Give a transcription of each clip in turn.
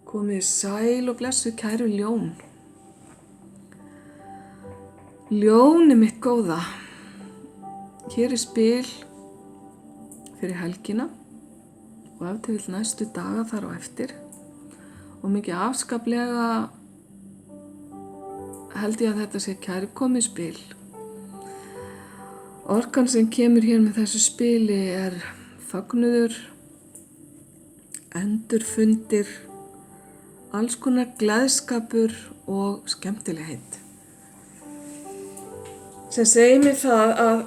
Komið sæl og blessuð kæru ljón. Ljónið mitt góða. Hér spil fyrir helgina og ef til vill næstu daga þar á eftir. Og mikið afskaplega held ég að þetta sé kærkomið spil. Orkan sem kemur hér með þessu spili fögnuður, endurfundir, alls konar gleðskapur og skemmtilegheit. Sem segir mér það að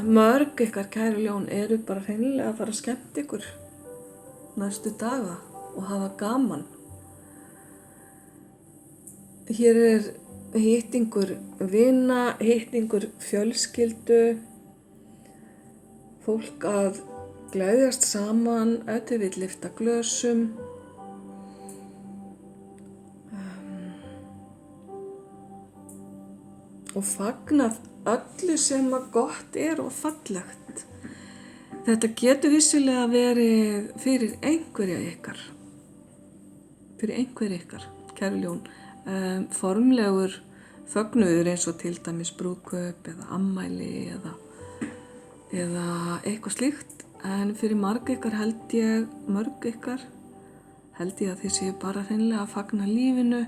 mörg ykkar kæru ljón eru bara hreinlega að fara að skemmta ykkur næstu daga og hafa gaman. Hér hittingur vina, hittingur fjölskyldu, fólk að gleðjast saman, ef þið vill lyfta glösum. Og fagnað öllu sem að gott og fallegt. Þetta getur vissulega verið fyrir einhverja ykkar. Fyrir einhverja ykkar, kæru ljón. Formlegur fögnuður eins og til dæmis brúðkaup eða afmæli eða eitthvað slíkt. En fyrir mörg ykkar held ég að þið séu bara hreinlega að fagna lífinu.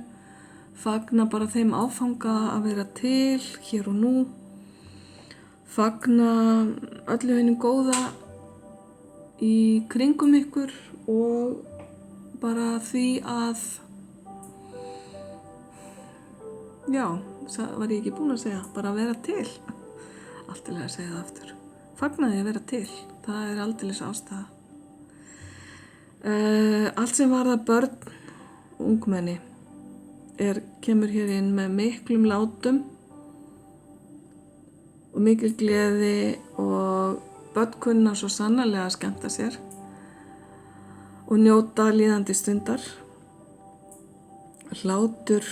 Fagna bara þeim áfanga að vera til hér og nú. Fagna öllu hinu góða í kringum ykkur og bara því að, var ég ekki búin að segja, bara að vera til. Alltilega að segja það aftur. Fagna því að vera til, það aldeilis ástæða. Allt sem varðar börn, ungmenni, kemur hér inn með miklum látum og mikil gleði og börn kunna svo sannarlega að skemmta sér og njóta líðandi stundar. Hlátur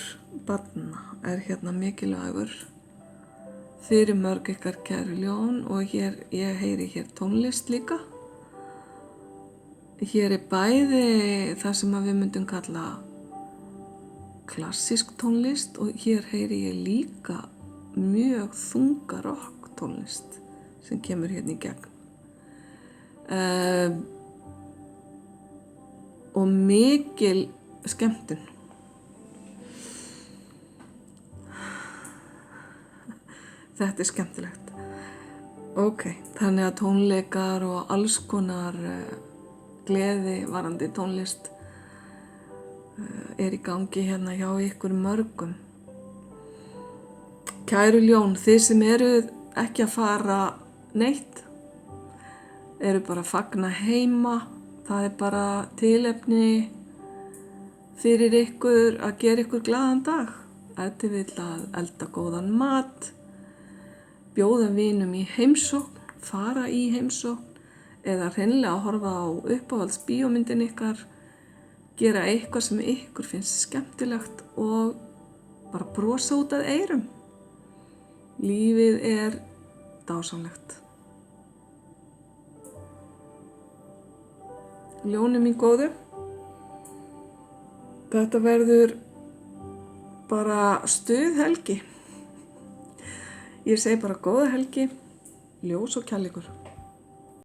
barna hérna mikilvægur fyrir mörg ykkar kæru ljón og ég heyri hér tónlist líka. Hér bæði það sem við myndum kalla klassísk tónlist og hér heyri ég líka mjög þunga rock tónlist sem kemur hérna í gegn. Og mikil skemmtun. Þetta skemmtilegt. Ok, þannig að tónleikar og alls konar gleði varandi tónlist í gangi hérna hjá ykkur mörgum. Kæru ljón, þið sem eru ekki að fara neitt, eru bara að fagna heima, það bara tilefni fyrir ykkur að gera ykkur glaðan dag. Ef þið vill að elda góðan mat, bjóða vinum í heimsókn, fara í heimsókn eða hreinlega að horfa á uppáhalds bíómyndin ykkar, gera eitthvað sem ykkur finnst skemmtilegt og bara brosa út að eyrum. Lífið dásamlegt. Ljónið mín góðu, þetta verður bara stuð helgi. Ég segi bara góða helgi, ljós og kærleikur.